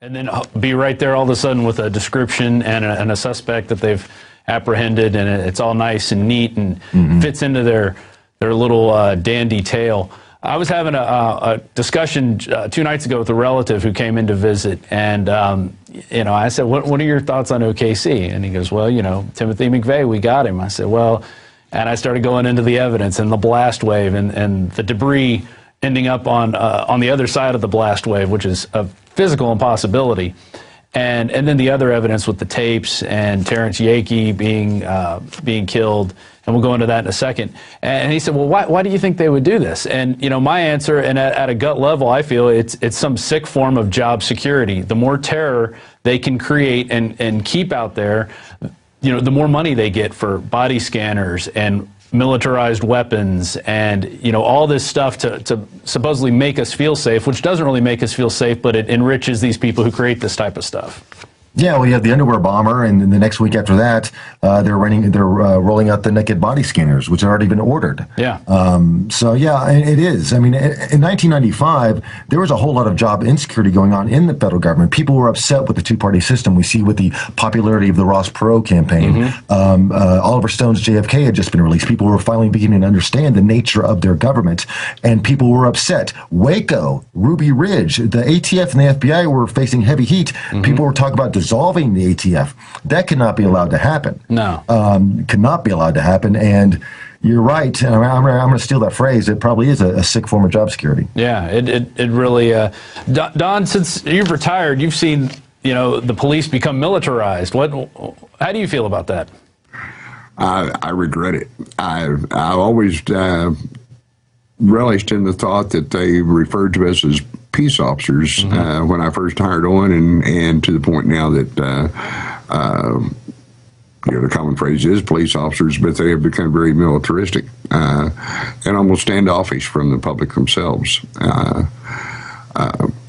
And then be right there all of a sudden with a description and a suspect that they've apprehended, and it's all nice and neat and fits into their little dandy tale. I was having a discussion 2 nights ago with a relative who came in to visit, and I said, what are your thoughts on OKC? And he goes, well, Timothy McVeigh, we got him. I said, well, and I started going into the evidence and the blast wave and the debris ending up on the other side of the blast wave, which is a physical impossibility. And then the other evidence with the tapes and Terrence Yeakey being killed, and we'll go into that in a second. And he said, well, why do you think they would do this? And, my answer, and at a gut level, I feel it's some sick form of job security. The more terror they can create and keep out there, the more money they get for body scanners and militarized weapons and, all this stuff to supposedly make us feel safe, which doesn't really make us feel safe, but it enriches these people who create this type of stuff. Yeah, well, you have the underwear bomber, and then the next week after that, they're rolling out the naked body scanners, which had already been ordered. Yeah. So yeah, it is. I mean, in 1995, there was a whole lot of job insecurity going on in the federal government. People were upset with the two-party system. We see with the popularity of the Ross Perot campaign. Oliver Stone's JFK had just been released. People were finally beginning to understand the nature of their government, and people were upset. Waco, Ruby Ridge, the ATF and the FBI were facing heavy heat. People were talking about dissolving the ATF. That cannot be allowed to happen. No. Cannot be allowed to happen. And you're right. And I'm going to steal that phrase. It probably is a sick form of job security. Yeah, it really... Don, since you've retired, you've seen, the police become militarized. How do you feel about that? I regret it. I always relished in the thought that they referred to us as peace officers when I first hired on, and to the point now that the common phrase is police officers, but they have become very militaristic and almost standoffish from the public themselves. I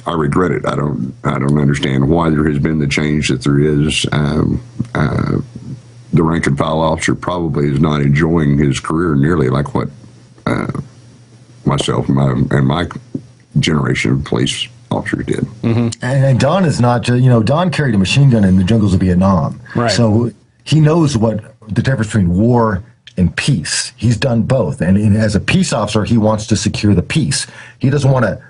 regret it. I don't understand why there has been the change that there is. The rank and file officer probably is not enjoying his career nearly like what myself and my generation of police officers did. And Don is not just, Don carried a machine gun in the jungles of Vietnam. Right. So he knows what the difference between war and peace. He's done both. And as a peace officer, he wants to secure the peace. He doesn't want to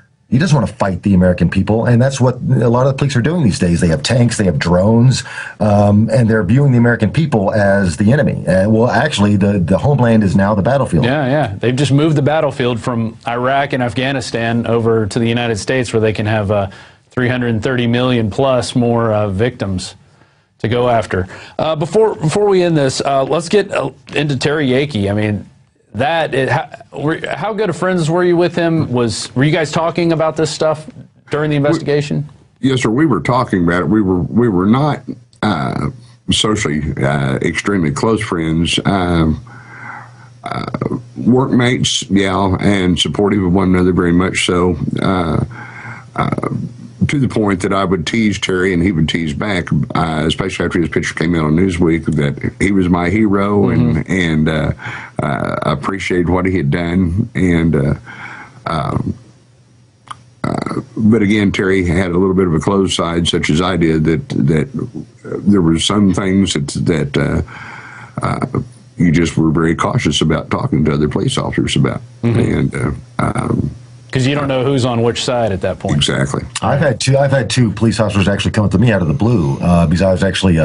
fight the American people, and that's what a lot of the police are doing these days. They have tanks, they have drones, and they're viewing the American people as the enemy. Well, actually, the homeland is now the battlefield. Yeah. They've just moved the battlefield from Iraq and Afghanistan over to the United States, where they can have 330 million plus more victims to go after. Before we end this, let's get into Terry Yeakey. I mean, how good of friends were you with him? Were you guys talking about this stuff during the investigation? Yes, sir. We were talking about it. We were not socially extremely close friends. Workmates, yeah, and supportive of one another very much so. To the point that I would tease Terry and he would tease back, especially after his picture came out on Newsweek, that he was my hero and I appreciated what he had done. And but again, Terry had a little bit of a closed side, such as I did, that there were some things that you just were very cautious about talking to other police officers about. And because you don't know who's on which side at that point. Exactly. I've had two police officers actually come up to me out of the blue because I was actually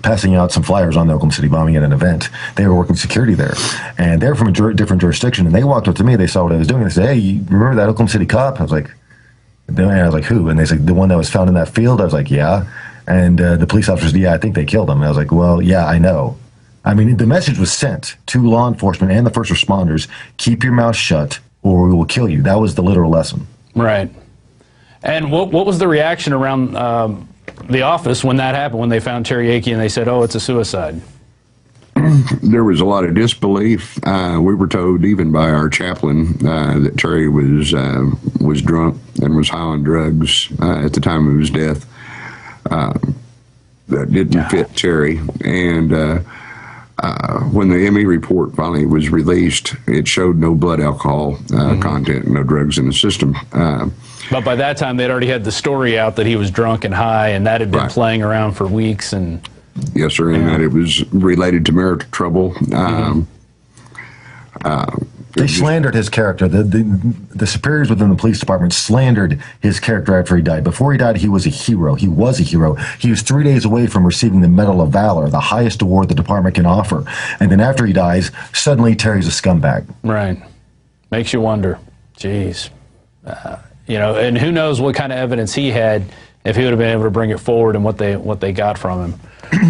passing out some flyers on the Oklahoma City bombing at an event. They were working security there, and they were from a different jurisdiction. And they walked up to me. They saw what I was doing. They said, "Hey, you remember that Oklahoma City cop?" I was like, "Who?" And they said, "The one that was found in that field." I was like, "Yeah." And the police officers, "Yeah, I think they killed him." And I was like, "Well, yeah, I know." I mean, the message was sent to law enforcement and the first responders: keep your mouth shut, or we will kill you. That was the literal lesson. Right. And what was the reaction around the office when that happened, when they found Terry Yeakey and they said, oh, it's a suicide? There was a lot of disbelief. We were told, even by our chaplain, that Terry was drunk and was high on drugs at the time of his death. That didn't fit Terry. And when the ME report finally was released, it showed no blood alcohol content, no drugs in the system. But by that time, they'd already had the story out that he was drunk and high, and that had been playing around for weeks. And yes, sir, and that it was related to marital trouble. They slandered his character. The superiors within the police department slandered his character after he died. Before he died, he was a hero. He was a hero. He was 3 days away from receiving the Medal of Valor, the highest award the department can offer. And then after he dies, suddenly Terry's a scumbag. Right. Makes you wonder. Jeez. You know, and who knows what kind of evidence he had if he would have been able to bring it forward and what they got from him.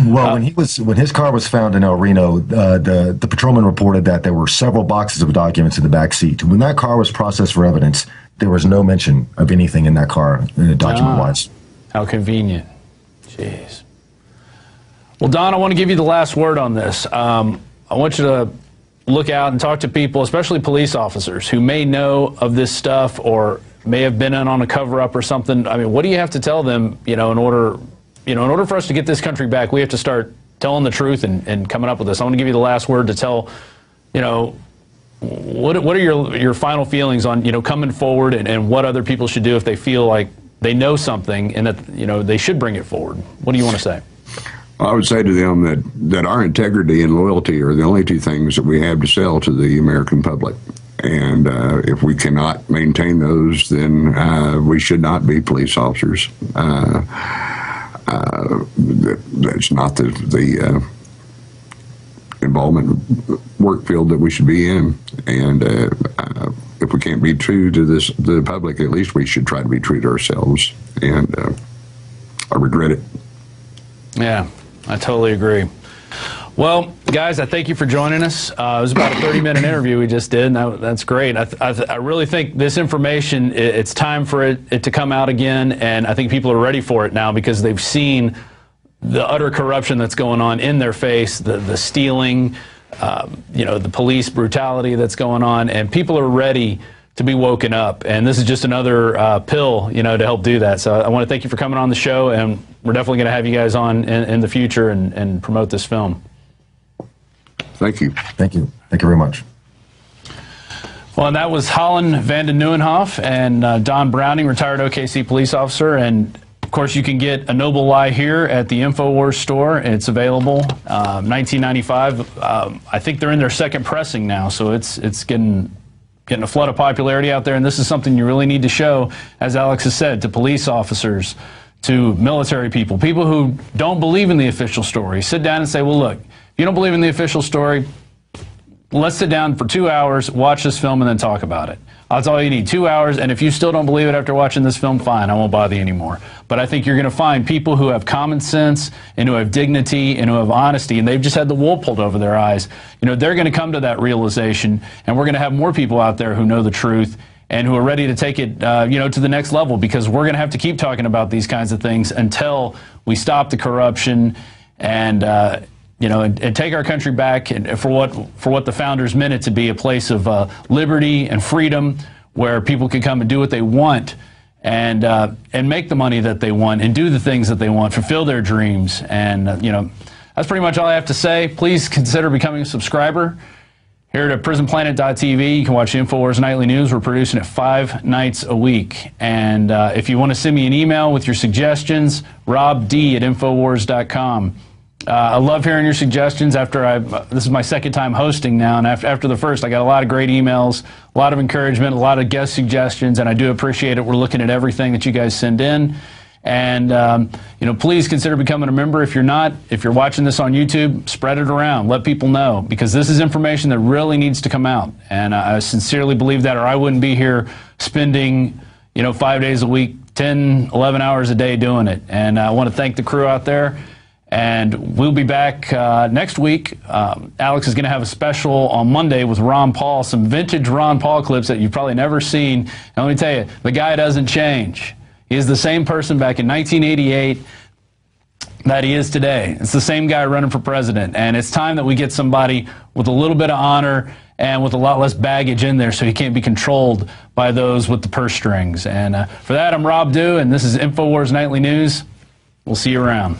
Well, when his car was found in El Reno, the patrolman reported that there were several boxes of documents in the back seat. When that car was processed for evidence, there was no mention of anything in that car, document-wise. How convenient. Jeez. Well, Don, I want to give you the last word on this. I want you to look out and talk to people, especially police officers, who may know of this stuff or may have been in on a cover-up or something. I mean, what do you have to tell them, in order for us to get this country back, we have to start telling the truth and coming up with this. I want to give you the last word to tell, what are your final feelings on, coming forward and what other people should do if they feel like they know something and that, they should bring it forward. What do you want to say? I would say to them that our integrity and loyalty are the only two things that we have to sell to the American public. And if we cannot maintain those, then we should not be police officers. That's not the involvement work field that we should be in. And if we can't be true to the public, at least we should try to be true to ourselves. And I regret it. Yeah, I totally agree. Well, guys, I thank you for joining us. It was about a 30-minute interview we just did, and that's great. I really think this information, it's time for it to come out again, and I think people are ready for it now because they've seen the utter corruption that's going on in their face, the stealing, the police brutality that's going on, and people are ready to be woken up. And this is just another pill, to help do that. So I want to thank you for coming on the show, and we're definitely going to have you guys on in the future and promote this film. Thank you. Thank you. Thank you very much. Well, and that was Holland van den Nieuwenhof and Don Browning, retired OKC police officer. And, of course, you can get A Noble Lie here at the Infowars store. It's available, $19.95. I think they're in their second pressing now, so it's getting a flood of popularity out there. And this is something you really need to show, as Alex has said, to police officers, to military people, people who don't believe in the official story. Sit down and say, well, look, if you don't believe in the official story, let's sit down for 2 hours, watch this film, and then talk about it. That's all you need, 2 hours, and if you still don't believe it after watching this film, fine, I won't bother you anymore. But I think you're going to find people who have common sense and who have dignity and who have honesty, and they've just had the wool pulled over their eyes. They're going to come to that realization, and we're going to have more people out there who know the truth and who are ready to take it, to the next level, because we're going to have to keep talking about these kinds of things until we stop the corruption and take our country back for what the founders meant it to be, a place of liberty and freedom where people can come and do what they want and make the money that they want and do the things that they want, fulfill their dreams. And, that's pretty much all I have to say. Please consider becoming a subscriber. Here at PrisonPlanet.tv, you can watch Infowars Nightly News. We're producing it 5 nights a week. And if you want to send me an email with your suggestions, robd@Infowars.com. I love hearing your suggestions. This is my second time hosting now, and after the first, I got a lot of great emails, a lot of encouragement, a lot of guest suggestions, and I do appreciate it. We're looking at everything that you guys send in. And, please consider becoming a member. If you're not, if you're watching this on YouTube, spread it around. Let people know, because this is information that really needs to come out. And I sincerely believe that, or I wouldn't be here spending, 5 days a week, 10, 11 hours a day doing it. And I want to thank the crew out there. And we'll be back next week. Alex is going to have a special on Monday with Ron Paul, some vintage Ron Paul clips that you've probably never seen. And let me tell you, the guy doesn't change. He is the same person back in 1988 that he is today. It's the same guy running for president. And it's time that we get somebody with a little bit of honor and with a lot less baggage in there so he can't be controlled by those with the purse strings. And for that, I'm Rob Dew, and this is Infowars Nightly News. We'll see you around.